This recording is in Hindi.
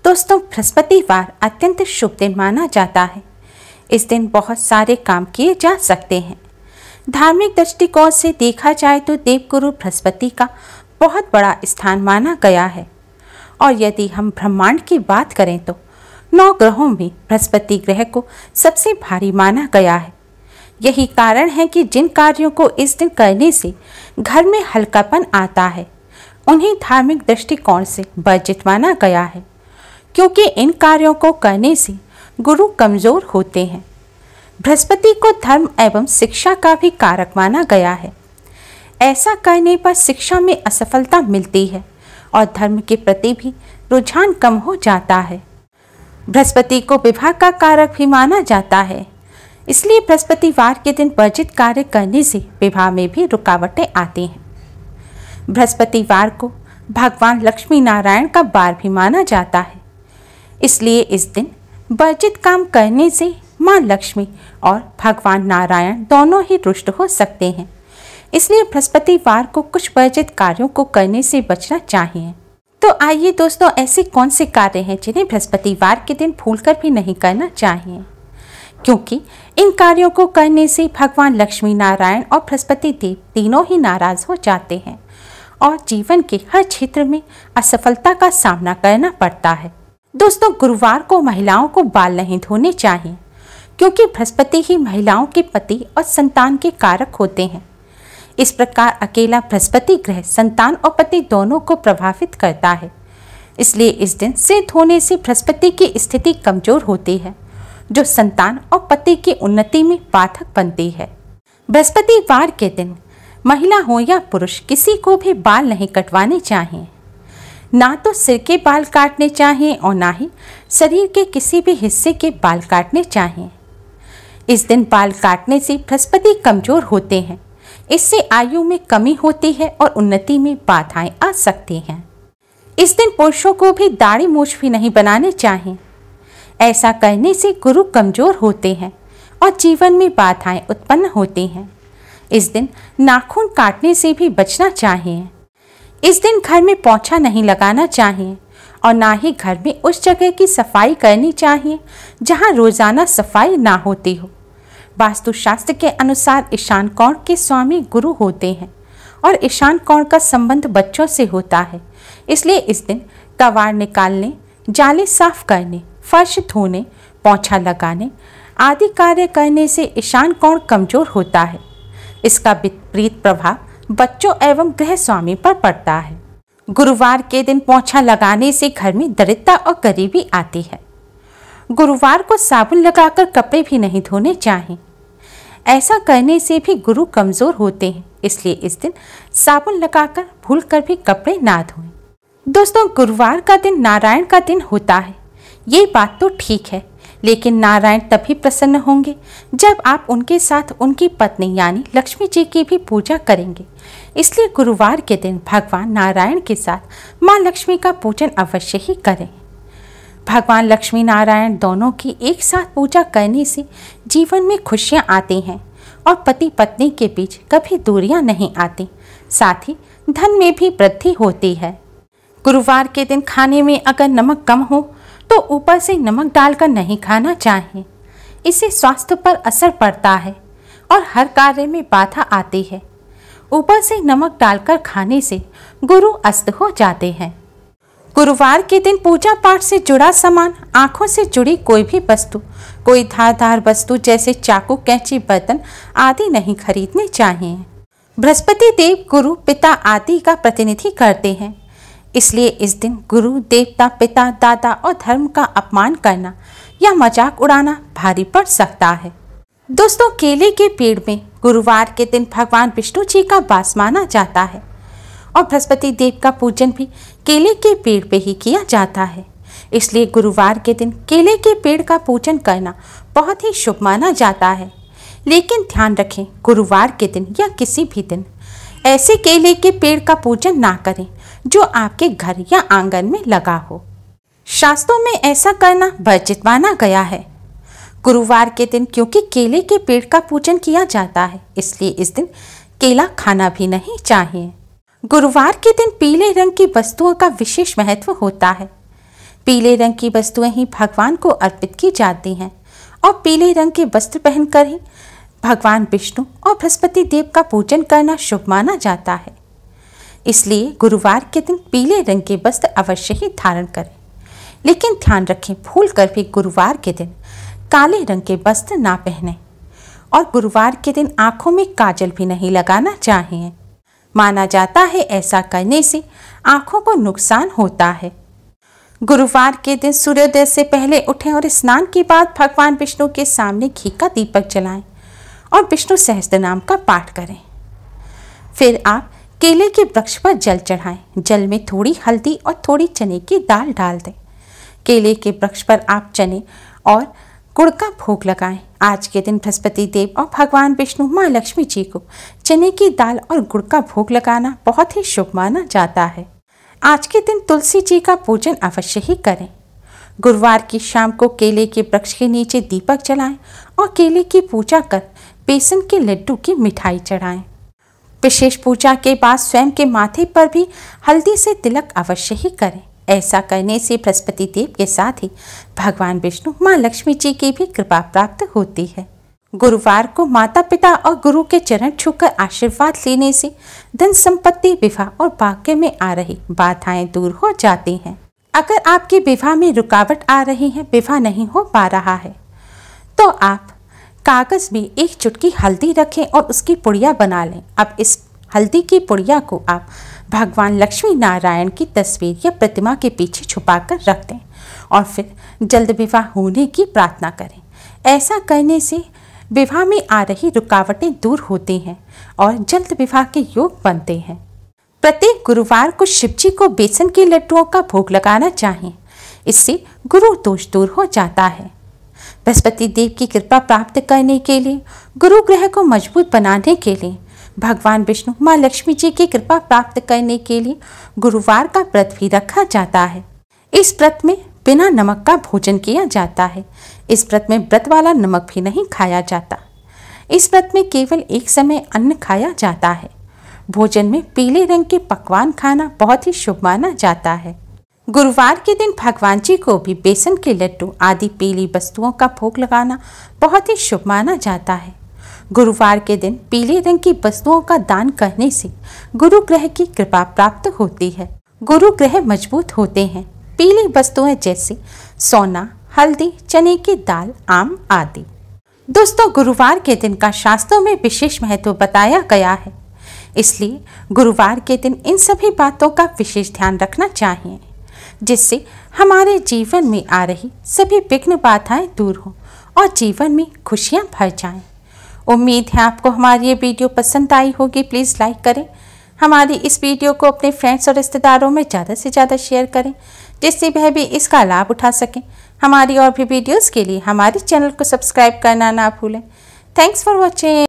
दोस्तों, बृहस्पतिवार अत्यंत शुभ दिन माना जाता है। इस दिन बहुत सारे काम किए जा सकते हैं। धार्मिक दृष्टिकोण से देखा जाए तो देवगुरु बृहस्पति का बहुत बड़ा स्थान माना गया है। और यदि हम ब्रह्मांड की बात करें तो 9 ग्रहों में बृहस्पति ग्रह को सबसे भारी माना गया है। यही कारण है कि जिन कार्यों को इस दिन करने से घर में हल्कापन आता है, उन्हें धार्मिक दृष्टिकोण से वर्जित माना गया है, क्योंकि इन कार्यों को करने से गुरु कमजोर होते हैं। बृहस्पति को धर्म एवं शिक्षा का भी कारक माना गया है। ऐसा करने पर शिक्षा में असफलता मिलती है और धर्म के प्रति भी रुझान कम हो जाता है। बृहस्पति को विवाह का कारक भी माना जाता है, इसलिए बृहस्पतिवार के दिन वर्जित कार्य करने से विवाह में भी रुकावटें आती हैं। बृहस्पतिवार को भगवान लक्ष्मी नारायण का वार भी माना जाता है, इसलिए इस दिन वर्जित काम करने से मां लक्ष्मी और भगवान नारायण दोनों ही रुष्ट हो सकते हैं। इसलिए बृहस्पतिवार को कुछ वर्जित कार्यों को करने से बचना चाहिए। तो आइए दोस्तों, ऐसे कौन से कार्य हैं जिन्हें बृहस्पतिवार के दिन भूलकर भी नहीं करना चाहिए, क्योंकि इन कार्यों को करने से भगवान लक्ष्मी नारायण और बृहस्पति देव तीनों ही नाराज हो जाते हैं और जीवन के हर क्षेत्र में असफलता का सामना करना पड़ता है। दोस्तों, गुरुवार को महिलाओं को बाल नहीं धोने चाहिए, क्योंकि बृहस्पति ही महिलाओं के पति और संतान के कारक होते हैं। इस प्रकार अकेला बृहस्पति ग्रह संतान और पति दोनों को प्रभावित करता है। इसलिए इस दिन सिर धोने से बृहस्पति की स्थिति कमजोर होती है, जो संतान और पति की उन्नति में बाधक बनती है। बृहस्पतिवार के दिन महिला हो या पुरुष, किसी को भी बाल नहीं कटवाने चाहिए। ना तो सिर के बाल काटने चाहिए और ना ही शरीर के किसी भी हिस्से के बाल काटने चाहिए। इस दिन बाल काटने से बृहस्पति कमजोर होते हैं। इससे आयु में कमी होती है और उन्नति में बाधाएं आ सकती हैं। इस दिन पुरुषों को भी दाढ़ी मूछ भी नहीं बनाने चाहिए। ऐसा करने से गुरु कमजोर होते हैं और जीवन में बाधाएं उत्पन्न होती हैं। इस दिन नाखून काटने से भी बचना चाहिए। इस दिन घर में पोछा नहीं लगाना चाहिए और ना ही घर में उस जगह की सफाई करनी चाहिए जहां रोजाना सफाई ना होती हो। वास्तुशास्त्र के अनुसार ईशान कोण के स्वामी गुरु होते हैं और ईशान कोण का संबंध बच्चों से होता है। इसलिए इस दिन कबाड़ निकालने, जाले साफ करने, फर्श धोने, पोछा लगाने आदि कार्य करने से ईशान कोण कमजोर होता है। इसका विपरीत प्रभाव बच्चों एवं गृह स्वामी पर पड़ता है। गुरुवार के दिन पोछा लगाने से घर में दरिद्रता और गरीबी आती है। गुरुवार को साबुन लगाकर कपड़े भी नहीं धोने चाहिए। ऐसा करने से भी गुरु कमजोर होते हैं, इसलिए इस दिन साबुन लगाकर भूलकर भी कपड़े ना धोएं। दोस्तों, गुरुवार का दिन नारायण का दिन होता है, ये बात तो ठीक है, लेकिन नारायण तभी प्रसन्न होंगे जब आप उनके साथ उनकी पत्नी यानी लक्ष्मी जी की भी पूजा करेंगे। इसलिए गुरुवार के दिन भगवान नारायण के साथ मां लक्ष्मी का पूजन अवश्य ही करें। भगवान लक्ष्मी नारायण दोनों की एक साथ पूजा करने से जीवन में खुशियां आती हैं और पति पत्नी के बीच कभी दूरियां नहीं आती। साथ ही धन में भी वृद्धि होती है। गुरुवार के दिन खाने में अगर नमक कम हो तो ऊपर से नमक डालकर नहीं खाना चाहिए। इससे स्वास्थ्य पर असर पड़ता है और हर कार्य में बाधा आती है। ऊपर से नमक डालकर खाने से गुरु अस्त हो जाते हैं। गुरुवार के दिन पूजा पाठ से जुड़ा सामान, आंखों से जुड़ी कोई भी वस्तु, कोई धारदार वस्तु जैसे चाकू, कैंची, बर्तन आदि नहीं खरीदने चाहिए। बृहस्पति देव गुरु, पिता आदि का प्रतिनिधि करते हैं। इसलिए इस दिन गुरु, देवता, पिता, दादा और धर्म का अपमान करना या मजाक उड़ाना भारी पड़ सकता है। दोस्तों, केले के पेड़ में गुरुवार के दिन भगवान विष्णु जी का वास माना जाता है और बृहस्पति देव का पूजन भी केले के पेड़ पे ही किया जाता है। इसलिए गुरुवार के दिन केले के पेड़ का पूजन करना बहुत ही शुभ माना जाता है। लेकिन ध्यान रखें, गुरुवार के दिन या किसी भी दिन ऐसे केले के पेड़ का पूजन ना करें जो आपके घर या आंगन में लगा हो। शास्त्रों में ऐसा करना वर्जित माना गया है। गुरुवार के दिन क्योंकि केले के पेड़ का पूजन किया जाता है, इसलिए इस दिन केला खाना भी नहीं चाहिए। गुरुवार के दिन पीले रंग की वस्तुओं का विशेष महत्व होता है। पीले रंग की वस्तुएं ही भगवान को अर्पित की जाती हैं और पीले रंग के वस्त्र पहनकर ही भगवान विष्णु और बृहस्पति देव का पूजन करना शुभ माना जाता है। इसलिए गुरुवार के दिन पीले रंग के वस्त्र अवश्य ही धारण करें, लेकिन ध्यान रखें भूलकर भी गुरुवार के दिन काले रंग के वस्त्र ना पहनें और गुरुवार के दिन आंखों में काजल भी नहीं लगाना चाहिए। माना जाता है ऐसा करने से आंखों को नुकसान होता है। गुरुवार के दिन सूर्योदय से पहले उठें और स्नान के बाद भगवान विष्णु के सामने घी का दीपक जलाएं और विष्णु सहस्त्र नाम का पाठ करें। फिर आप केले के वृक्ष पर जल चढ़ाएं। जल में थोड़ी हल्दी और थोड़ी चने की दाल डाल दें। केले के वृक्ष पर आप चने और गुड़ का भोग लगाएं। आज के दिन बृहस्पति देव और भगवान विष्णु माँ लक्ष्मी जी को चने की दाल और गुड़ का भोग लगाना बहुत ही शुभ माना जाता है। आज के दिन तुलसी जी का पूजन अवश्य ही करें। गुरुवार की शाम को केले के वृक्ष के नीचे दीपक जलाएं और केले की पूजा कर बेसन के लड्डू की मिठाई चढ़ाएं। विशेष पूजा के बाद स्वयं के माथे पर भी हल्दी से तिलक अवश्य ही करें। ऐसा करने से बृहस्पति देव के साथ ही भगवान विष्णु माँ लक्ष्मी जी की भी कृपा प्राप्त होती है। गुरुवार को माता पिता और गुरु के चरण छूकर आशीर्वाद लेने से धन संपत्ति, विवाह और भाग्य में आ रही बाधाएं दूर हो जाती हैं। अगर आपके विवाह में रुकावट आ रही है, विवाह नहीं हो पा रहा है, तो आप कागज में एक चुटकी हल्दी रखें और उसकी पुड़िया बना लें। अब इस हल्दी की पुड़िया को आप भगवान लक्ष्मी नारायण की तस्वीर या प्रतिमा के पीछे छुपाकर रख दें और फिर जल्द विवाह होने की प्रार्थना करें। ऐसा करने से विवाह में आ रही रुकावटें दूर होती हैं और जल्द विवाह के योग बनते हैं। प्रत्येक गुरुवार को शिव जी को बेसन के लड्डुओं का भोग लगाना चाहिए। इससे गुरु दोष दूर हो जाता है। बृहस्पति देव की कृपा प्राप्त करने के लिए, गुरु ग्रह को मजबूत बनाने के लिए, भगवान विष्णु माँ लक्ष्मी जी की कृपा प्राप्त करने के लिए गुरुवार का व्रत भी रखा जाता है। इस व्रत में बिना नमक का भोजन किया जाता है। इस व्रत में व्रत वाला नमक भी नहीं खाया जाता। इस व्रत में केवल एक समय अन्न खाया जाता है। भोजन में पीले रंग के पकवान खाना बहुत ही शुभ माना जाता है। गुरुवार के दिन भगवान जी को भी बेसन के लड्डू आदि पीली वस्तुओं का भोग लगाना बहुत ही शुभ माना जाता है। गुरुवार के दिन पीले रंग की वस्तुओं का दान करने से गुरु ग्रह की कृपा प्राप्त होती है। गुरु ग्रह मजबूत होते हैं। पीली वस्तुएं जैसे सोना, हल्दी, चने की दाल, आम आदि। दोस्तों, गुरुवार के दिन का शास्त्रों में विशेष महत्व बताया गया है, इसलिए गुरुवार के दिन इन सभी बातों का विशेष ध्यान रखना चाहिए, जिससे हमारे जीवन में आ रही सभी विघ्न बाधाएं दूर हों और जीवन में खुशियां भर जाएं। उम्मीद है आपको हमारी ये वीडियो पसंद आई होगी। प्लीज़ लाइक करें। हमारी इस वीडियो को अपने फ्रेंड्स और रिश्तेदारों में ज़्यादा से ज़्यादा शेयर करें, जिससे वह भी इसका लाभ उठा सकें। हमारी और भी वीडियोस के लिए हमारे चैनल को सब्सक्राइब करना ना भूलें। Thanks for watching.